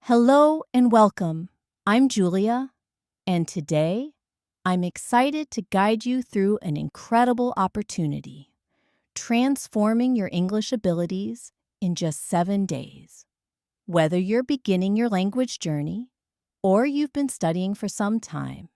Hello and welcome. I'm Julia, and today I'm excited to guide you through an incredible opportunity, transforming your English abilities in just 7 days. Whether you're beginning your language journey or you've been studying for some time,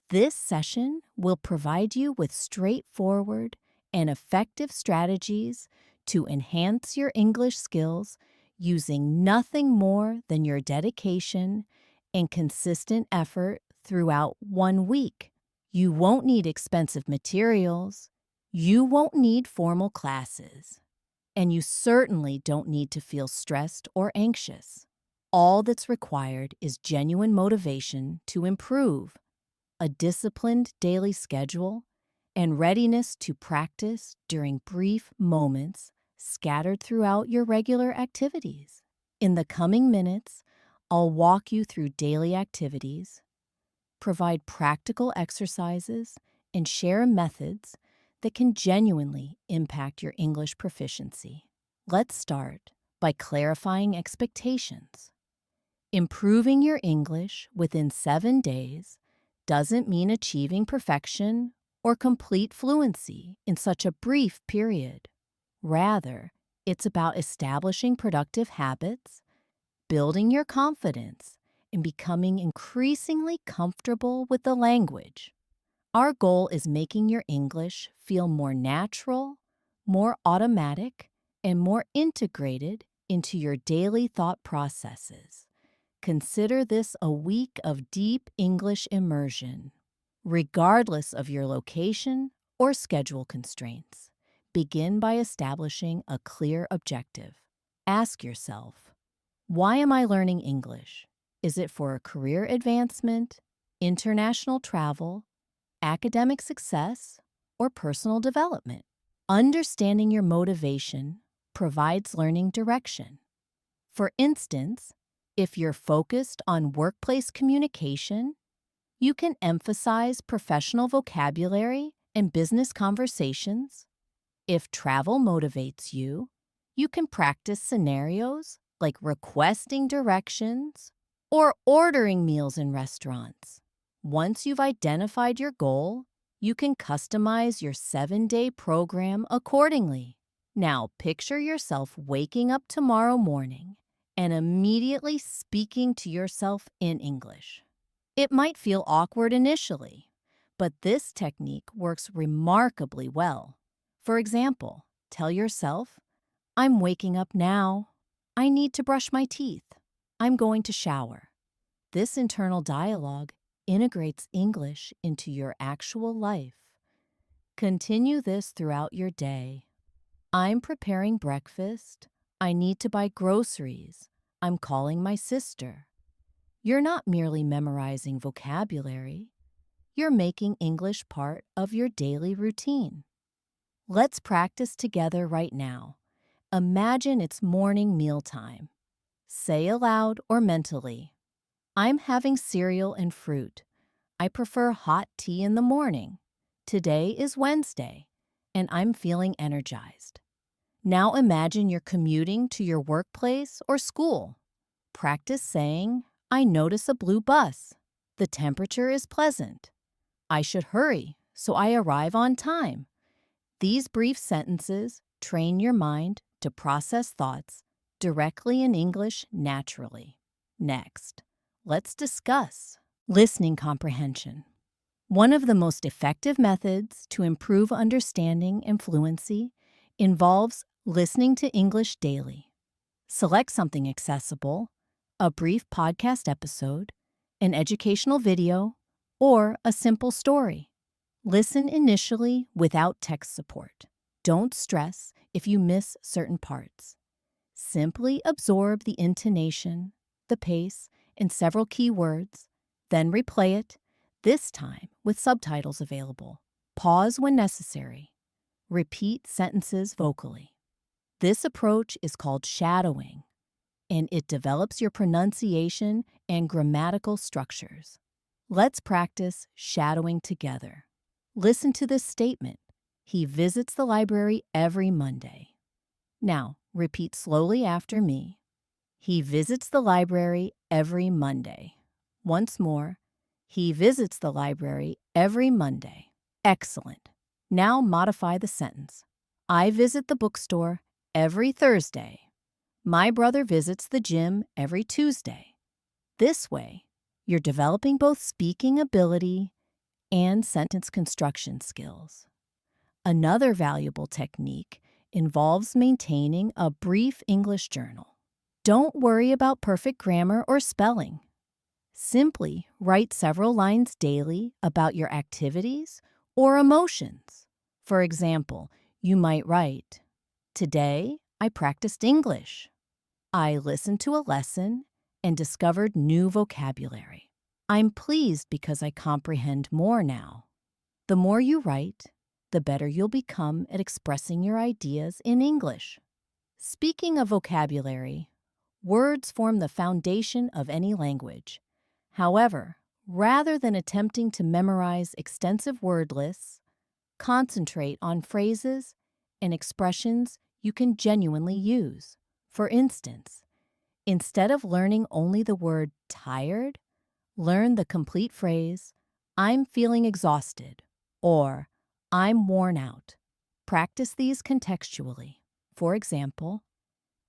this session will provide you with straightforward and effective strategies to enhance your English skills using nothing more than your dedication and consistent effort throughout 1 week. You won't need expensive materials, you won't need formal classes, and you certainly don't need to feel stressed or anxious. All that's required is genuine motivation to improve, a disciplined daily schedule, and readiness to practice during brief moments scattered throughout your regular activities. In the coming minutes, I'll walk you through daily activities, provide practical exercises, and share methods that can genuinely impact your English proficiency. Let's start by clarifying expectations. Improving your English within 7 days doesn't mean achieving perfection or complete fluency in such a brief period. Rather, it's about establishing productive habits, building your confidence, and becoming increasingly comfortable with the language. Our goal is making your English feel more natural, more automatic, and more integrated into your daily thought processes. Consider this a week of deep English immersion. Regardless of your location or schedule constraints, begin by establishing a clear objective. Ask yourself, why am I learning English? Is it for a career advancement, international travel, academic success, or personal development? Understanding your motivation provides learning direction. For instance, if you're focused on workplace communication, you can emphasize professional vocabulary and business conversations. If travel motivates you, you can practice scenarios like requesting directions or ordering meals in restaurants. Once you've identified your goal, you can customize your 7-day program accordingly. Now, picture yourself waking up tomorrow morning and immediately speaking to yourself in English. It might feel awkward initially, but this technique works remarkably well. For example, tell yourself, I'm waking up now. I need to brush my teeth. I'm going to shower. This internal dialogue integrates English into your actual life. Continue this throughout your day. I'm preparing breakfast. I need to buy groceries. I'm calling my sister. You're not merely memorizing vocabulary. You're making English part of your daily routine. Let's practice together right now. Imagine it's morning mealtime. Say aloud or mentally, I'm having cereal and fruit. I prefer hot tea in the morning. Today is Wednesday, and I'm feeling energized. Now imagine you're commuting to your workplace or school. Practice saying, I notice a blue bus. The temperature is pleasant. I should hurry so I arrive on time. These brief sentences train your mind to process thoughts directly in English naturally. Next, let's discuss listening comprehension. One of the most effective methods to improve understanding and fluency involves listening to English daily. Select something accessible, a brief podcast episode, an educational video, or a simple story. Listen initially without text support. Don't stress if you miss certain parts. Simply absorb the intonation, the pace, and several key words, then replay it, this time with subtitles available. Pause when necessary. Repeat sentences vocally. This approach is called shadowing, and it develops your pronunciation and grammatical structures. Let's practice shadowing together. Listen to this statement. He visits the library every Monday. Now, repeat slowly after me. He visits the library every Monday. Once more, he visits the library every Monday. Excellent. Now modify the sentence. I visit the bookstore every Thursday. My brother visits the gym every Tuesday. This way, you're developing both speaking ability and sentence construction skills. Another valuable technique involves maintaining a brief English journal. Don't worry about perfect grammar or spelling. Simply write several lines daily about your activities or emotions. For example, you might write, "Today, I practiced English. I listened to a lesson and discovered new vocabulary. I'm pleased because I comprehend more now." The more you write, the better you'll become at expressing your ideas in English. Speaking of vocabulary, words form the foundation of any language. However, rather than attempting to memorize extensive word lists, concentrate on phrases and expressions you can genuinely use. For instance, instead of learning only the word tired, learn the complete phrase, "I'm feeling exhausted," or "I'm worn out." Practice these contextually. For example,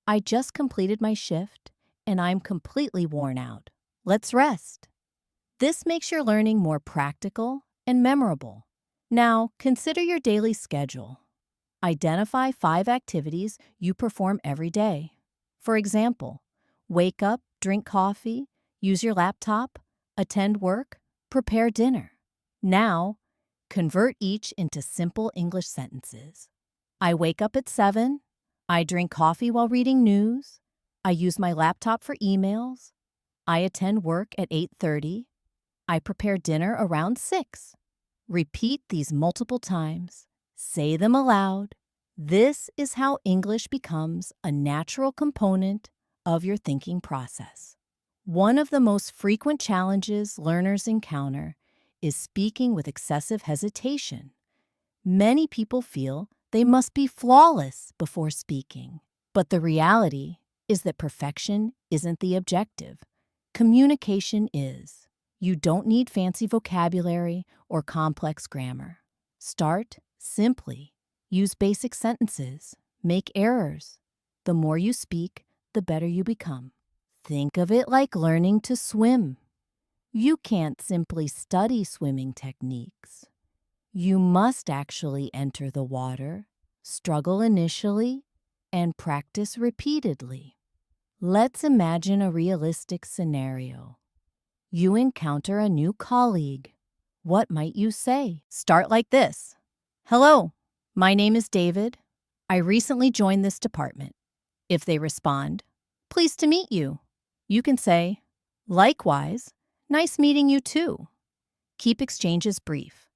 "I just completed my shift and I'm completely worn out. Let's rest." This makes your learning more practical and memorable. Now, consider your daily schedule. Identify 5 activities you perform every day. For example, wake up, drink coffee, use your laptop, attend work, prepare dinner. Now, convert each into simple English sentences. I wake up at 7. I drink coffee while reading news. I use my laptop for emails. I attend work at 8:30. I prepare dinner around 6. Repeat these multiple times. Say them aloud. This is how English becomes a natural component of your thinking process. One of the most frequent challenges learners encounter is speaking with excessive hesitation. Many people feel they must be flawless before speaking, but the reality is that perfection isn't the objective. Communication is. You don't need fancy vocabulary or complex grammar. Start simply. Use basic sentences. Make errors. The more you speak, the better you become. Think of it like learning to swim. You can't simply study swimming techniques. You must actually enter the water, struggle initially, and practice repeatedly. Let's imagine a realistic scenario. You encounter a new colleague. What might you say? Start like this. "Hello, my name is David. I recently joined this department." If they respond, "Pleased to meet you," you can say, "Likewise, nice meeting you too." Keep exchanges brief.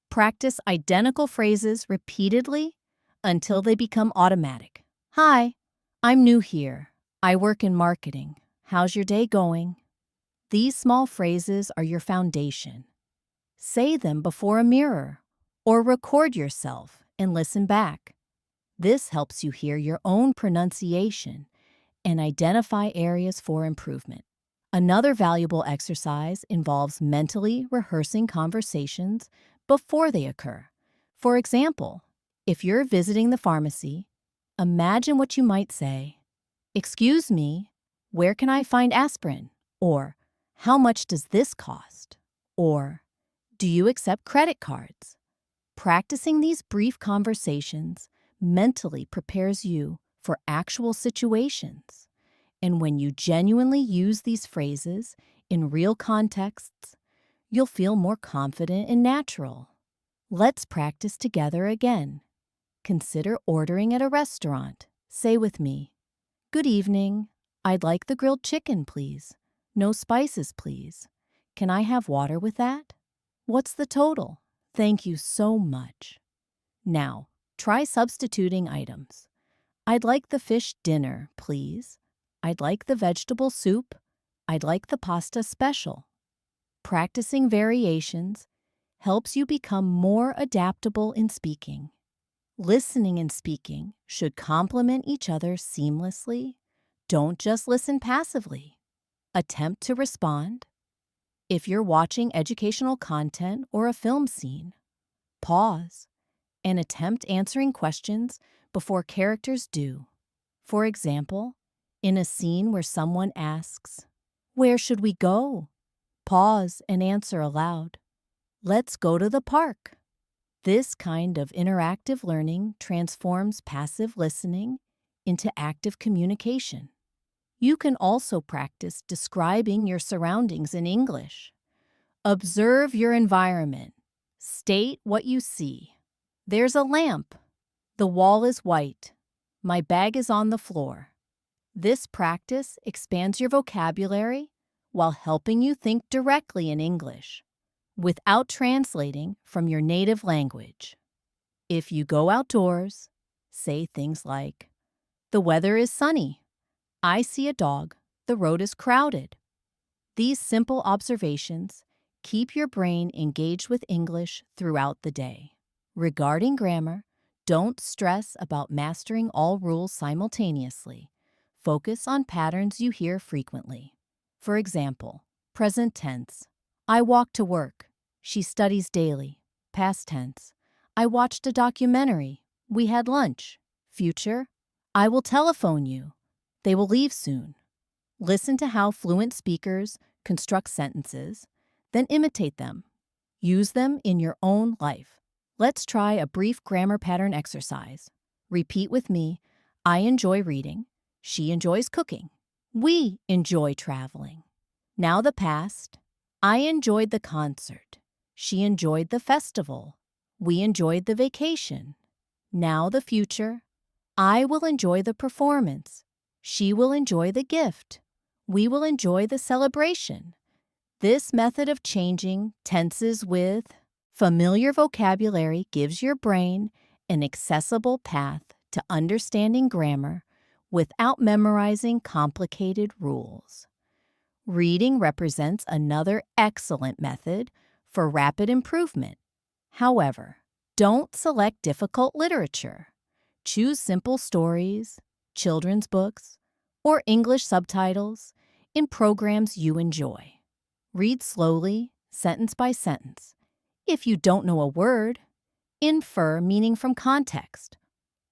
Practice identical phrases repeatedly until they become automatic. "Hi, I'm new here. I work in marketing. How's your day going?" These small phrases are your foundation. Say them before a mirror or record yourself and listen back. This helps you hear your own pronunciation and identify areas for improvement. Another valuable exercise involves mentally rehearsing conversations before they occur. For example, if you're visiting the pharmacy, imagine what you might say. "Excuse me, where can I find aspirin?" Or, "How much does this cost?" Or, "Do you accept credit cards?" Practicing these brief conversations mentally prepares you for actual situations. And when you genuinely use these phrases in real contexts, you'll feel more confident and natural. Let's practice together again. Consider ordering at a restaurant. Say with me, "Good evening. I'd like the grilled chicken, please. No spices, please. Can I have water with that? What's the total? Thank you so much." Now, try substituting items. "I'd like the fish dinner, please. I'd like the vegetable soup. I'd like the pasta special." Practicing variations helps you become more adaptable in speaking. Listening and speaking should complement each other seamlessly. Don't just listen passively. Attempt to respond. If you're watching educational content or a film scene, pause and attempt answering questions before characters do. For example, in a scene where someone asks, "Where should we go?" Pause and answer aloud, "Let's go to the park." This kind of interactive learning transforms passive listening into active communication. You can also practice describing your surroundings in English. Observe your environment. State what you see. There's a lamp. The wall is white. My bag is on the floor. This practice expands your vocabulary while helping you think directly in English, without translating from your native language. If you go outdoors, say things like, "The weather is sunny. I see a dog. The road is crowded." These simple observations keep your brain engaged with English throughout the day. Regarding grammar, don't stress about mastering all rules simultaneously. Focus on patterns you hear frequently. For example, present tense, "I walk to work." She studies daily. Past tense, "I watched a documentary." We had lunch. Future, "I will telephone you." They will leave soon. Listen to how fluent speakers construct sentences, then imitate them. Use them in your own life. Let's try a brief grammar pattern exercise. Repeat with me, "I enjoy reading." She enjoys cooking. We enjoy traveling. Now the past, "I enjoyed the concert." She enjoyed the festival. We enjoyed the vacation. Now the future, "I will enjoy the performance." She will enjoy the gift. We will enjoy the celebration. This method of changing tenses with familiar vocabulary gives your brain an accessible path to understanding grammar without memorizing complicated rules. Reading represents another excellent method for rapid improvement. However, don't select difficult literature. Choose simple stories, children's books, or English subtitles in programs you enjoy. Read slowly, sentence by sentence. If you don't know a word, infer meaning from context.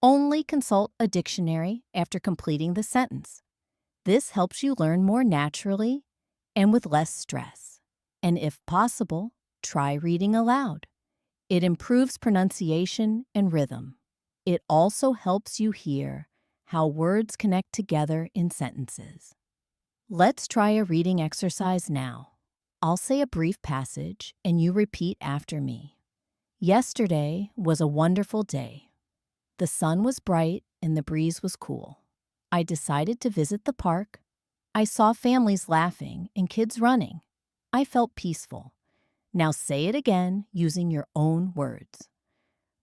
Only consult a dictionary after completing the sentence. This helps you learn more naturally and with less stress. And if possible, try reading aloud. It improves pronunciation and rhythm. It also helps you hear how words connect together in sentences. Let's try a reading exercise now. I'll say a brief passage and you repeat after me. Yesterday was a wonderful day. The sun was bright and the breeze was cool. I decided to visit the park. I saw families laughing and kids running. I felt peaceful. Now say it again using your own words.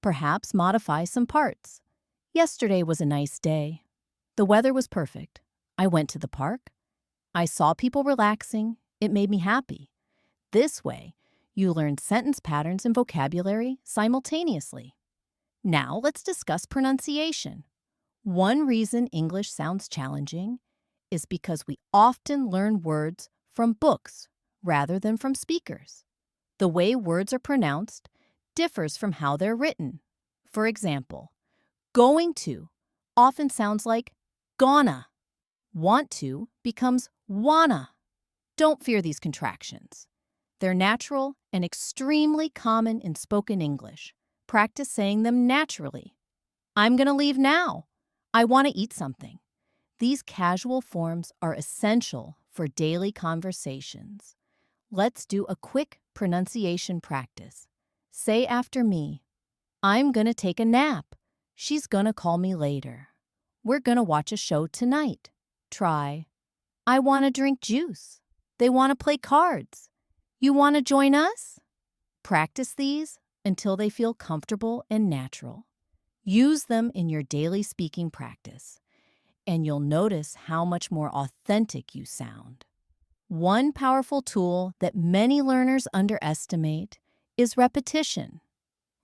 Perhaps modify some parts. Yesterday was a nice day. The weather was perfect. I went to the park. I saw people relaxing. It made me happy. This way, you learn sentence patterns and vocabulary simultaneously. Now let's discuss pronunciation. One reason English sounds challenging is because we often learn words from books rather than from speakers. The way words are pronounced differs from how they're written. For example, going to often sounds like gonna. Want to becomes wanna. Don't fear these contractions. They're natural and extremely common in spoken English. Practice saying them naturally. I'm going to leave now. I want to eat something. These casual forms are essential for daily conversations. Let's do a quick pronunciation practice. Say after me, "I'm going to take a nap." She's going to call me later. We're going to watch a show tonight. Try, "I want to drink juice." They want to play cards. You want to join us? Practice these until they feel comfortable and natural. Use them in your daily speaking practice, and you'll notice how much more authentic you sound. One powerful tool that many learners underestimate is repetition.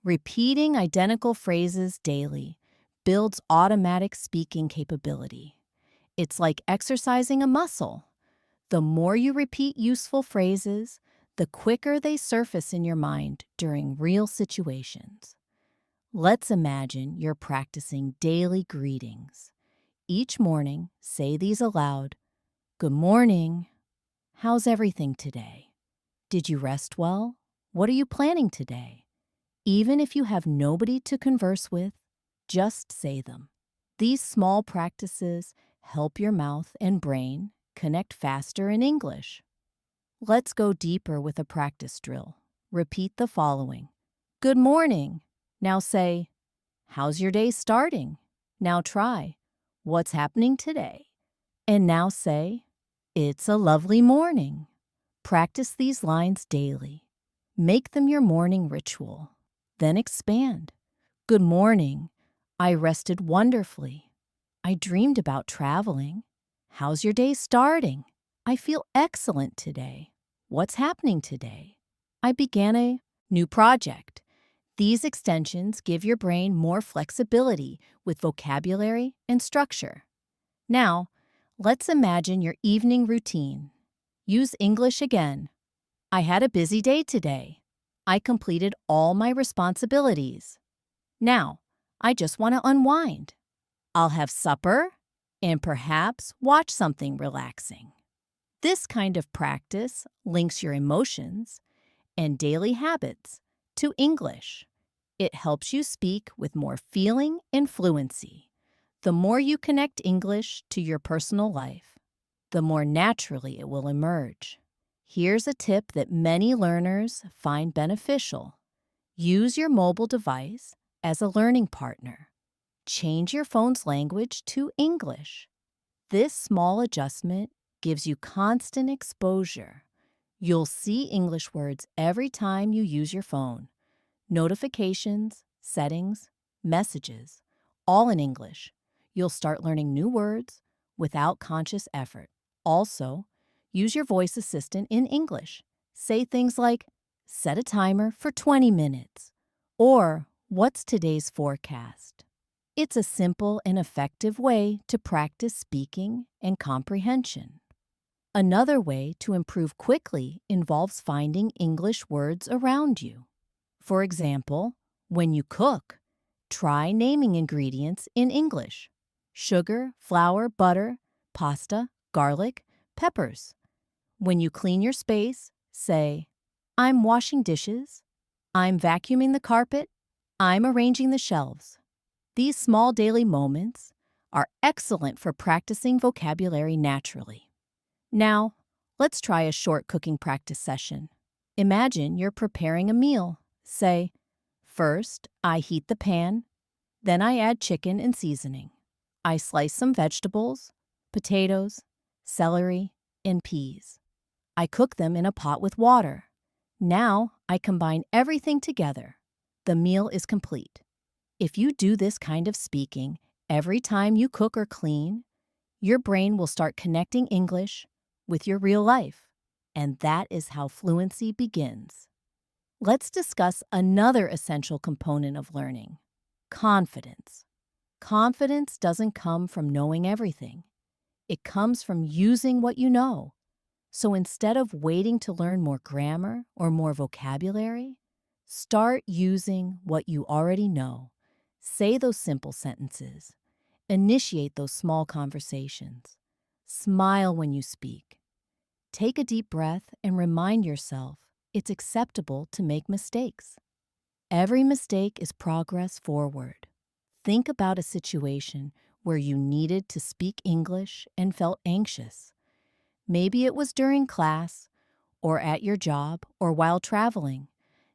Repeating identical phrases daily builds automatic speaking capability. It's like exercising a muscle. The more you repeat useful phrases, the quicker they surface in your mind during real situations. Let's imagine you're practicing daily greetings. Each morning, say these aloud. Good morning. How's everything today? Did you rest well? What are you planning today? Even if you have nobody to converse with, just say them. These small practices help your mouth and brain connect faster in English. Let's go deeper with a practice drill. Repeat the following. Good morning. Now say, how's your day starting? Now try, what's happening today? And now say, it's a lovely morning. Practice these lines daily. Make them your morning ritual. Then expand. Good morning. I rested wonderfully. I dreamed about traveling. How's your day starting? I feel excellent today. What's happening today? I began a new project. These extensions give your brain more flexibility with vocabulary and structure. Now, let's imagine your evening routine. Use English again. I had a busy day today. I completed all my responsibilities. Now, I just want to unwind. I'll have supper and perhaps watch something relaxing. This kind of practice links your emotions and daily habits to English. It helps you speak with more feeling and fluency. The more you connect English to your personal life, the more naturally it will emerge. Here's a tip that many learners find beneficial. Use your mobile device as a learning partner. Change your phone's language to English. This small adjustment gives you constant exposure. You'll see English words every time you use your phone. Notifications, settings, messages, all in English. You'll start learning new words without conscious effort. Also, use your voice assistant in English. Say things like, set a timer for 20 minutes, or what's today's forecast? It's a simple and effective way to practice speaking and comprehension. Another way to improve quickly involves finding English words around you. For example, when you cook, try naming ingredients in English. Sugar, flour, butter, pasta, garlic, peppers. When you clean your space, say, I'm washing dishes, I'm vacuuming the carpet, I'm arranging the shelves. These small daily moments are excellent for practicing vocabulary naturally. Now, let's try a short cooking practice session. Imagine you're preparing a meal. Say, first, I heat the pan, then I add chicken and seasoning. I slice some vegetables, potatoes, celery, and peas. I cook them in a pot with water. Now I combine everything together. The meal is complete. If you do this kind of speaking every time you cook or clean, your brain will start connecting English with your real life. And that is how fluency begins. Let's discuss another essential component of learning: confidence. Confidence doesn't come from knowing everything. It comes from using what you know. So instead of waiting to learn more grammar or more vocabulary, start using what you already know. Say those simple sentences. Initiate those small conversations. Smile when you speak. Take a deep breath and remind yourself it's acceptable to make mistakes. Every mistake is progress forward. Think about a situation where you needed to speak English and felt anxious. Maybe it was during class, or at your job, or while traveling.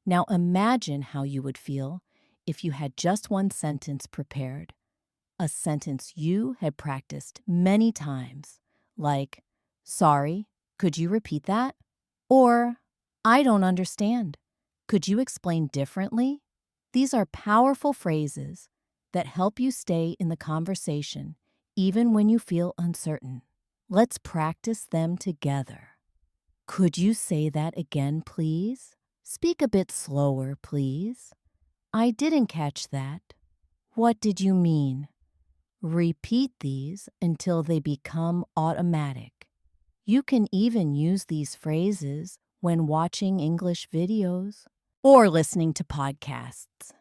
Now imagine how you would feel if you had just one sentence prepared. A sentence you had practiced many times, like, sorry, could you repeat that? Or, I don't understand. Could you explain differently? These are powerful phrases that help you stay in the conversation even when you feel uncertain. Let's practice them together. Could you say that again, please? Speak a bit slower, please. I didn't catch that. What did you mean? Repeat these until they become automatic. You can even use these phrases when watching English videos or listening to podcasts.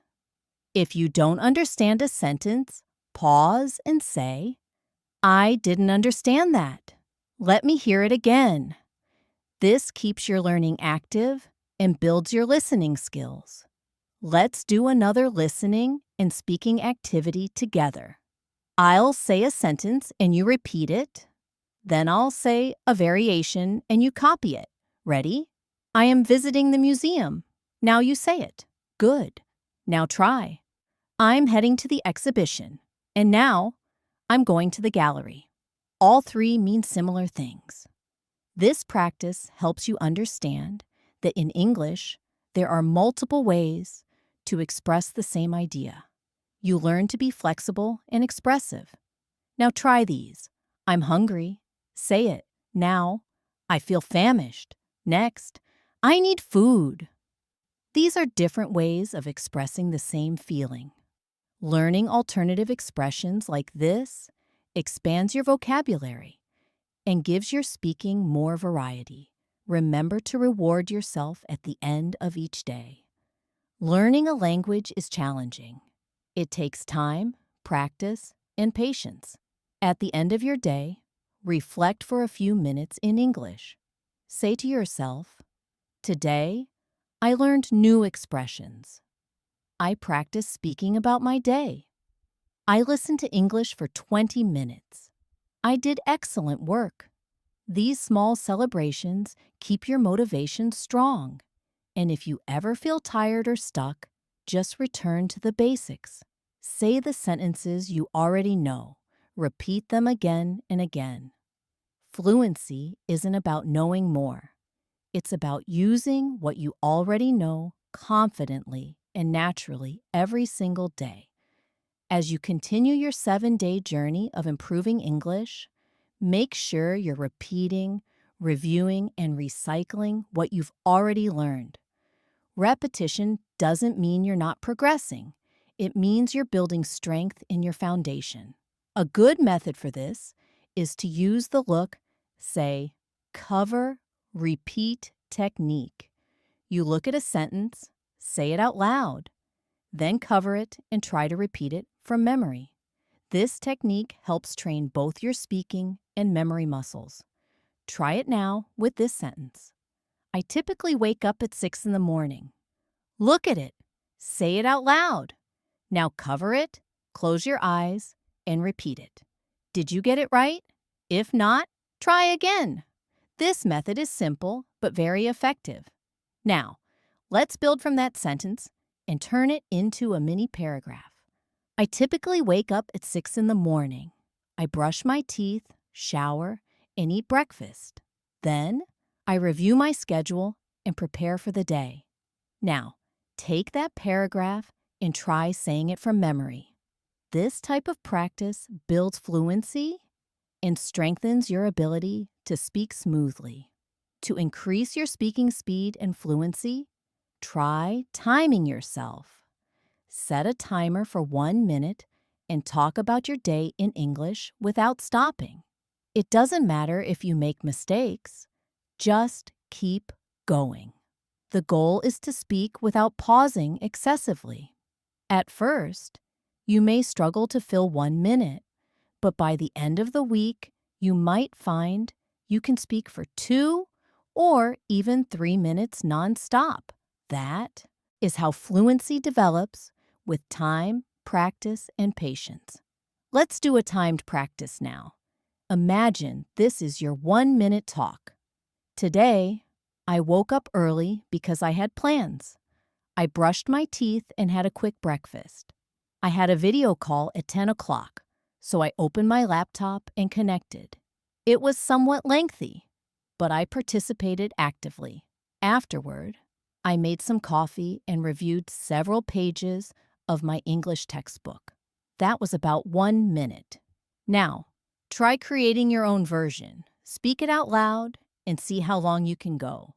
If you don't understand a sentence, pause and say, "I didn't understand that. Let me hear it again." This keeps your learning active and builds your listening skills. Let's do another listening and speaking activity together. I'll say a sentence and you repeat it. Then I'll say a variation and you copy it. Ready? I am visiting the museum. Now you say it. Good. Now try. I'm heading to the exhibition. And now I'm going to the gallery. All three mean similar things. This practice helps you understand that in English, there are multiple ways to express the same idea. You learn to be flexible and expressive. Now try these. I'm hungry. Say it. Now, I feel famished. Next, I need food. These are different ways of expressing the same feeling. Learning alternative expressions like this expands your vocabulary and gives your speaking more variety. Remember to reward yourself at the end of each day. Learning a language is challenging. It takes time, practice, and patience. At the end of your day, reflect for a few minutes in English. Say to yourself, "Today, I learned new expressions. I practiced speaking about my day. I listened to English for 20 minutes. I did excellent work." These small celebrations keep your motivation strong. And if you ever feel tired or stuck, just return to the basics. Say the sentences you already know. Repeat them again and again. Fluency isn't about knowing more. It's about using what you already know confidently and naturally every single day. As you continue your 7-day journey of improving English, make sure you're repeating, reviewing, and recycling what you've already learned. Repetition doesn't mean you're not progressing. It means you're building strength in your foundation. A good method for this is to use the look, say, cover, repeat technique. You look at a sentence, say it out loud, then cover it and try to repeat it from memory. This technique helps train both your speaking and memory muscles. Try it now with this sentence. I typically wake up at 6 in the morning. Look at it. Say it out loud. Now cover it, close your eyes, and repeat it. Did you get it right? If not, try again. This method is simple but very effective. Now, let's build from that sentence and turn it into a mini paragraph. I typically wake up at 6 in the morning. I brush my teeth, shower, and eat breakfast. Then, I review my schedule and prepare for the day. Now, take that paragraph and try saying it from memory. This type of practice builds fluency and strengthens your ability to speak smoothly. To increase your speaking speed and fluency, try timing yourself. Set a timer for 1 minute and talk about your day in English without stopping. It doesn't matter if you make mistakes. Just keep going. The goal is to speak without pausing excessively. At first, you may struggle to fill 1 minute, but by the end of the week, you might find you can speak for 2 or even 3 minutes nonstop. That is how fluency develops with time, practice, and patience. Let's do a timed practice now. Imagine this is your 1-minute talk. Today, I woke up early because I had plans. I brushed my teeth and had a quick breakfast. I had a video call at 10 o'clock, so I opened my laptop and connected. It was somewhat lengthy, but I participated actively. Afterward, I made some coffee and reviewed several pages of my English textbook. That was about 1 minute. Now, try creating your own version. Speak it out loud and see how long you can go.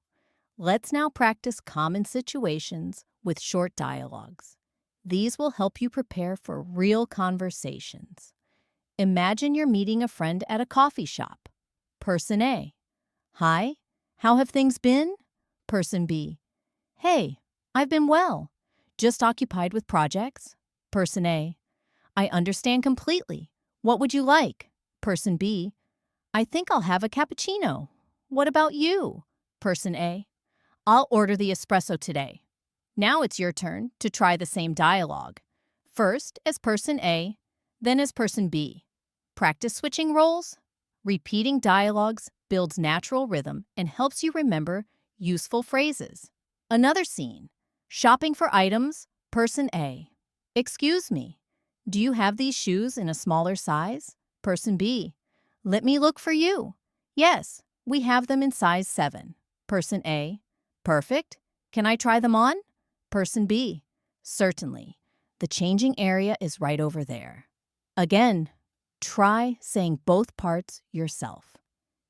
Let's now practice common situations with short dialogues. These will help you prepare for real conversations. Imagine you're meeting a friend at a coffee shop. Person A: Hi, how have things been? Person B: Hey, I've been well. Just occupied with projects. Person A: I understand completely. What would you like? Person B: I think I'll have a cappuccino. What about you? Person A: I'll order the espresso today. Now it's your turn to try the same dialogue. First as person A, then as person B. Practice switching roles. Repeating dialogues builds natural rhythm and helps you remember useful phrases. Another scene. Shopping for items. Person A: Excuse me, do you have these shoes in a smaller size? Person B: Let me look for you. Yes, we have them in size 7. Person A: Perfect. Can I try them on? Person B: Certainly. The changing area is right over there. Again, try saying both parts yourself.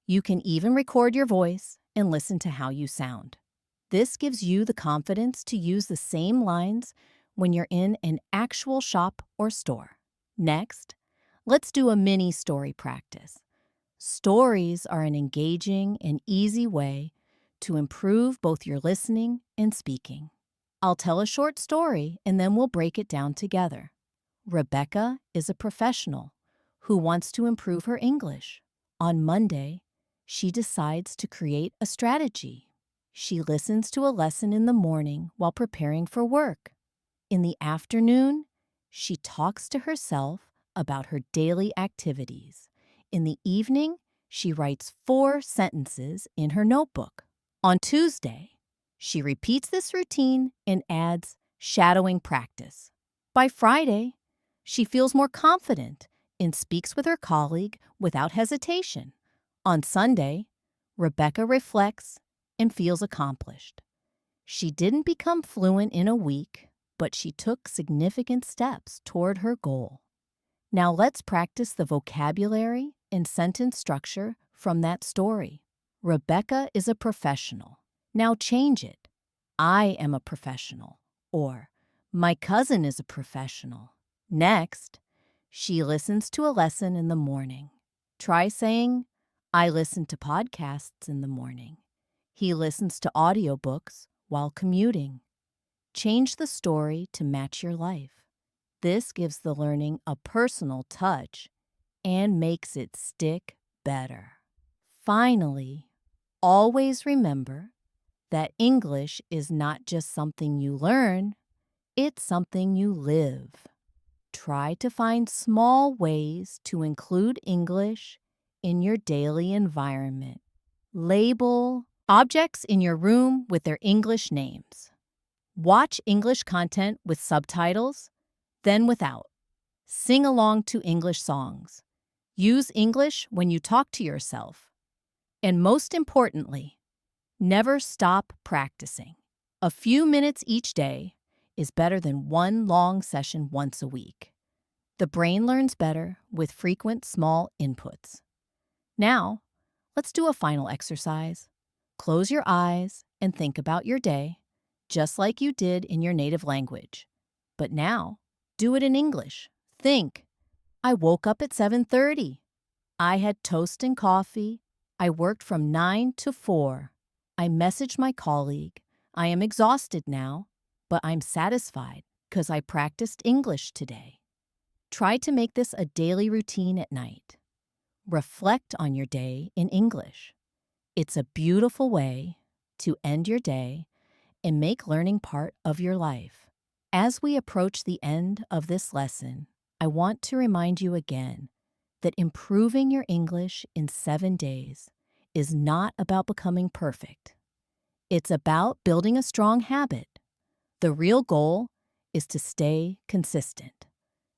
You can even record your voice and listen to how you sound. This gives you the confidence to use the same lines when you're in an actual shop or store. Next, let's do a mini story practice. Stories are an engaging and easy way to improve both your listening and speaking. I'll tell a short story and then we'll break it down together. Rebecca is a professional who wants to improve her English. On Monday, she decides to create a strategy. She listens to a lesson in the morning while preparing for work. In the afternoon, she talks to herself about her daily activities. In the evening, she writes 4 sentences in her notebook. On Tuesday, she repeats this routine and adds shadowing practice. By Friday, she feels more confident and speaks with her colleague without hesitation. On Sunday, Rebecca reflects and feels accomplished. She didn't become fluent in a week, but she took significant steps toward her goal. Now let's practice the vocabulary and sentence structure from that story. Rebecca is a professional. Now change it. I am a professional. Or, my cousin is a professional. Next, she listens to a lesson in the morning. Try saying, I listen to podcasts in the morning. He listens to audiobooks while commuting. Change the story to match your life. This gives the learning a personal touch and makes it stick better. Finally, always remember that English is not just something you learn, it's something you live. Try to find small ways to include English in your daily environment. Label objects in your room with their English names. Watch English content with subtitles, then without. Sing along to English songs. Use English when you talk to yourself. And most importantly, never stop practicing. A few minutes each day is better than one long session once a week. The brain learns better with frequent small inputs. Now, let's do a final exercise. Close your eyes and think about your day, just like you did in your native language. But now, do it in English. Think, I woke up at 7:30. I had toast and coffee. I worked from 9 to 4. I messaged my colleague. I am exhausted now, but I'm satisfied because I practiced English today. Try to make this a daily routine at night. Reflect on your day in English. It's a beautiful way to end your day and make learning part of your life. As we approach the end of this lesson, I want to remind you again that improving your English in 7 days is not about becoming perfect. It's about building a strong habit. The real goal is to stay consistent,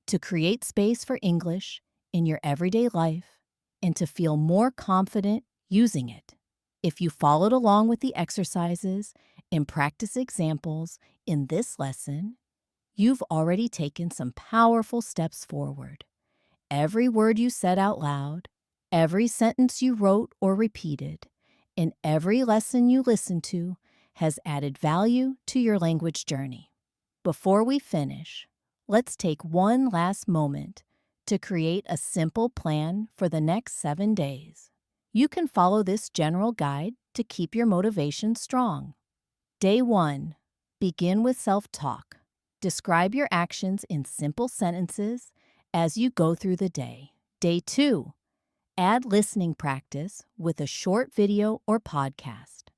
to create space for English in your everyday life, and to feel more confident using it. If you followed along with the exercises and practice examples in this lesson, you've already taken some powerful steps forward. Every word you said out loud, every sentence you wrote or repeated, and every lesson you listened to has added value to your language journey. Before we finish, let's take one last moment to create a simple plan for the next 7 days. You can follow this general guide to keep your motivation strong. Day 1. Begin with self-talk. Describe your actions in simple sentences as you go through the day. Day 2. Add listening practice with a short video or podcast.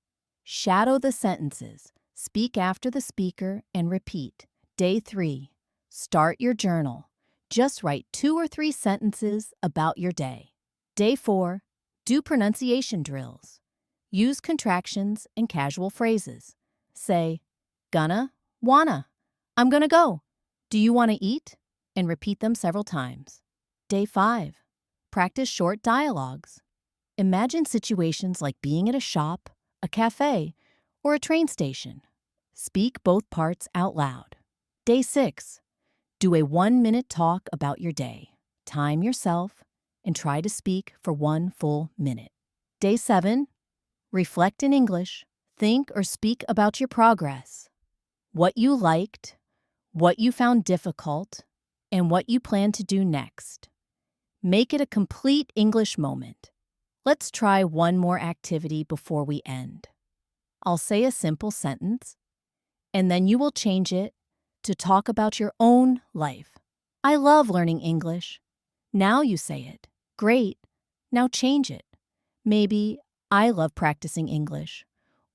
Shadow the sentences, speak after the speaker, and repeat. Day 3. Start your journal. Just write 2 or 3 sentences about your day. Day 4. Do pronunciation drills. Use contractions and casual phrases. Say, gonna, wanna, I'm gonna go, do you want to eat? And repeat them several times. Day 5. Practice short dialogues. Imagine situations like being at a shop, a cafe, or a train station. Speak both parts out loud. Day 6. Do a 1-minute talk about your day. Time yourself and try to speak for 1 full minute. Day 7. Reflect in English. Think or speak about your progress. What you liked, what you found difficult, and what you plan to do next. Make it a complete English moment. Let's try one more activity before we end. I'll say a simple sentence, and then you will change it to talk about your own life. I love learning English. Now you say it. Great. Now change it. Maybe, I love practicing English.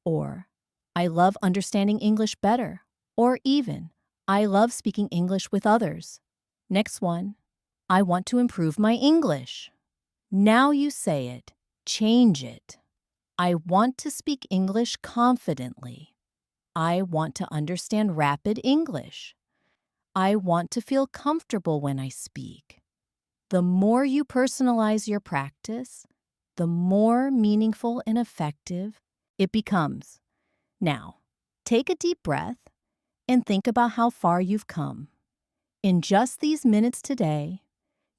Or, I love understanding English better. Or even, I love speaking English with others. Next one, I want to improve my English. Now you say it. Change it. I want to speak English confidently. I want to understand rapid English. I want to feel comfortable when I speak. The more you personalize your practice, the more meaningful and effective it becomes. Now, take a deep breath and think about how far you've come. In just these minutes today,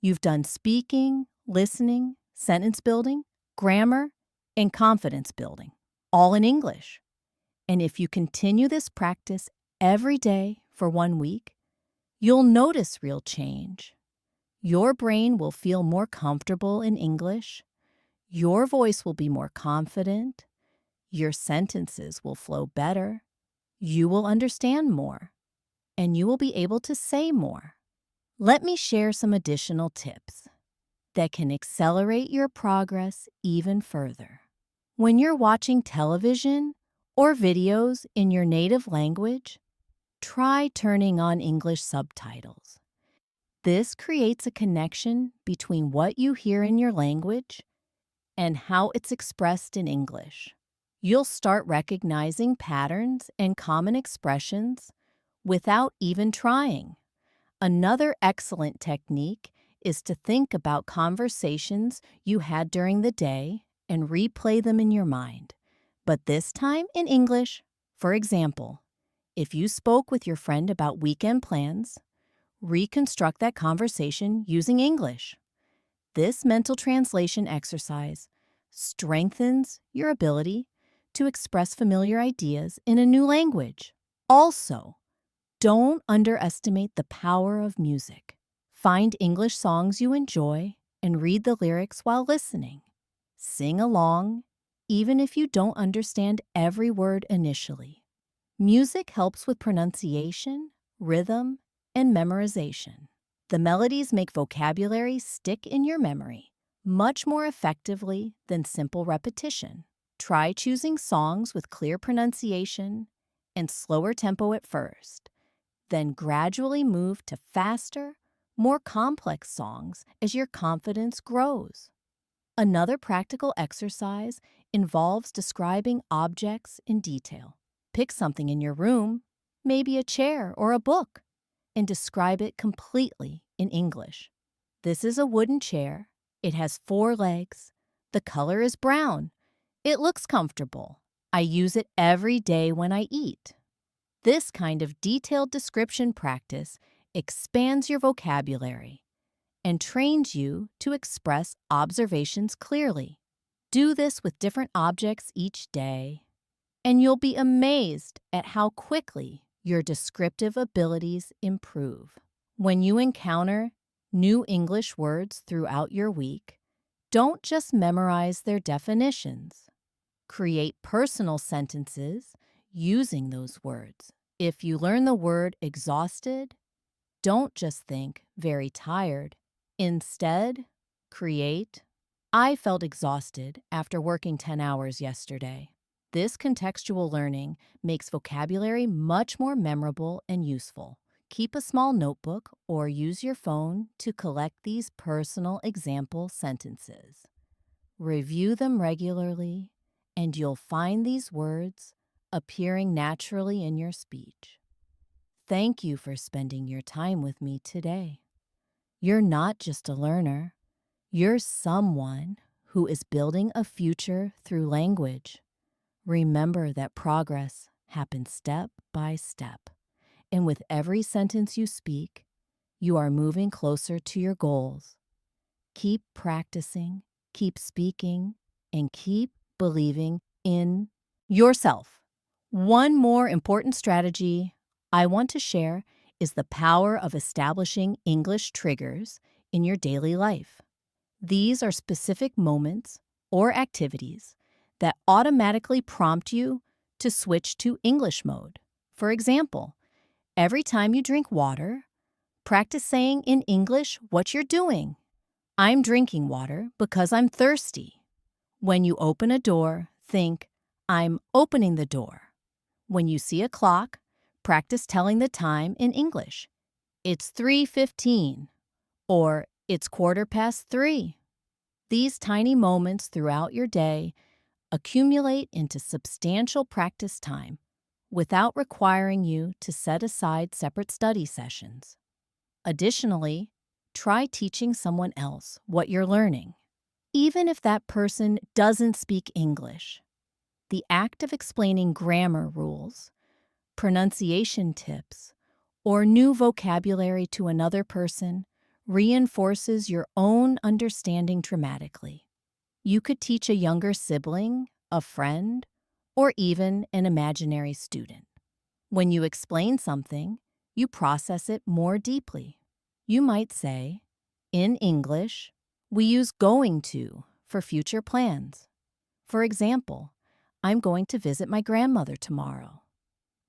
you've done speaking, listening, sentence building, grammar, and confidence building, all in English. And if you continue this practice every day for 1 week, you'll notice real change. Your brain will feel more comfortable in English. Your voice will be more confident. Your sentences will flow better. You will understand more. And you will be able to say more. Let me share some additional tips that can accelerate your progress even further. When you're watching television or videos in your native language, try turning on English subtitles. This creates a connection between what you hear in your language and how it's expressed in English. You'll start recognizing patterns and common expressions without even trying. Another excellent technique is to think about conversations you had during the day and replay them in your mind, but this time in English. For example, if you spoke with your friend about weekend plans, reconstruct that conversation using English. This mental translation exercise strengthens your ability to express familiar ideas in a new language. Also, don't underestimate the power of music. Find English songs you enjoy and read the lyrics while listening. Sing along, even if you don't understand every word initially. Music helps with pronunciation, rhythm, and memorization. The melodies make vocabulary stick in your memory much more effectively than simple repetition. Try choosing songs with clear pronunciation and slower tempo at first, then gradually move to faster, more complex songs as your confidence grows. Another practical exercise involves describing objects in detail. Pick something in your room, maybe a chair or a book, and describe it completely in English. This is a wooden chair. It has 4 legs. The color is brown. It looks comfortable. I use it every day when I eat. This kind of detailed description practice expands your vocabulary and trains you to express observations clearly. Do this with different objects each day, and you'll be amazed at how quickly your descriptive abilities improve. When you encounter new English words throughout your week, don't just memorize their definitions. Create personal sentences using those words. If you learn the word exhausted, don't just think very tired. Instead, create, I felt exhausted after working 10 hours yesterday. This contextual learning makes vocabulary much more memorable and useful. Keep a small notebook or use your phone to collect these personal example sentences. Review them regularly, and you'll find these words appearing naturally in your speech. Thank you for spending your time with me today. You're not just a learner, you're someone who is building a future through language. Remember that progress happens step by step, and with every sentence you speak, you are moving closer to your goals. Keep practicing, keep speaking, and keep believing in yourself. One more important strategy I want to share is the power of establishing English triggers in your daily life. These are specific moments or activities that automatically prompt you to switch to English mode. For example, every time you drink water, practice saying in English what you're doing. I'm drinking water because I'm thirsty. When you open a door, think, I'm opening the door. When you see a clock, practice telling the time in English. It's 3:15 or it's 3:15. These tiny moments throughout your day accumulate into substantial practice time without requiring you to set aside separate study sessions. Additionally, try teaching someone else what you're learning, even if that person doesn't speak English. The act of explaining grammar rules, pronunciation tips, or new vocabulary to another person reinforces your own understanding dramatically. You could teach a younger sibling, a friend, or even an imaginary student. When you explain something, you process it more deeply. You might say, in English, we use going to for future plans. For example, I'm going to visit my grandmother tomorrow.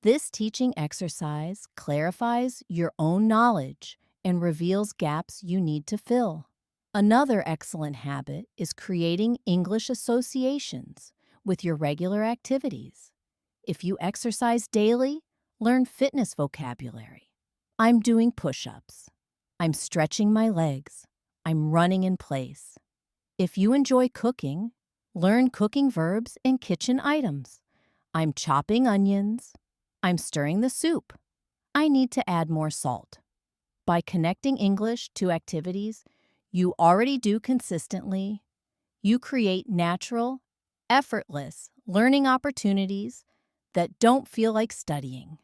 This teaching exercise clarifies your own knowledge and reveals gaps you need to fill. Another excellent habit is creating English associations with your regular activities. If you exercise daily, learn fitness vocabulary. I'm doing push-ups. I'm stretching my legs. I'm running in place. If you enjoy cooking, learn cooking verbs and kitchen items. I'm chopping onions. I'm stirring the soup. I need to add more salt. By connecting English to activities you already do consistently, you create natural, effortless learning opportunities that don't feel like studying.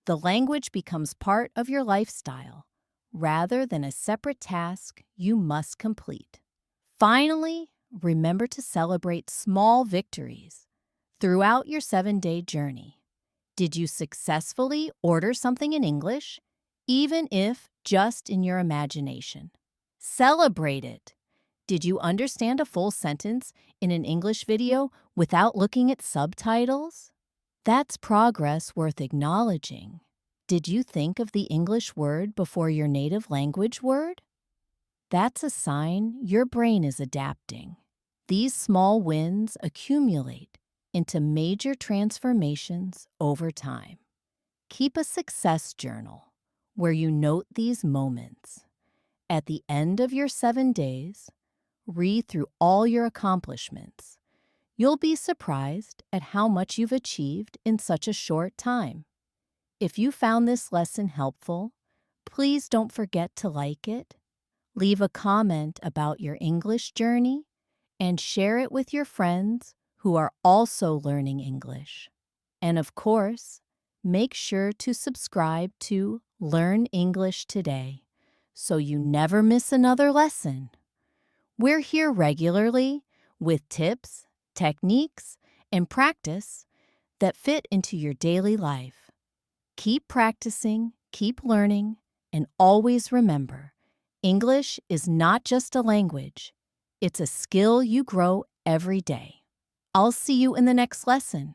The language becomes part of your lifestyle rather than a separate task you must complete. Finally, remember to celebrate small victories throughout your 7-day journey. Did you successfully order something in English, even if just in your imagination? Celebrate it. Did you understand a full sentence in an English video without looking at subtitles? That's progress worth acknowledging. Did you think of the English word before your native language word? That's a sign your brain is adapting. These small wins accumulate into major transformations over time. Keep a success journal where you note these moments. At the end of your 7 days, read through all your accomplishments. You'll be surprised at how much you've achieved in such a short time. If you found this lesson helpful, please don't forget to like it, leave a comment about your English journey, and share it with your friends who are also learning English. And of course, make sure to subscribe to Learn English Today so you never miss another lesson. We're here regularly with tips, techniques, and practice that fit into your daily life. Keep practicing, keep learning, and always remember, English is not just a language, it's a skill you grow every day. I'll see you in the next lesson.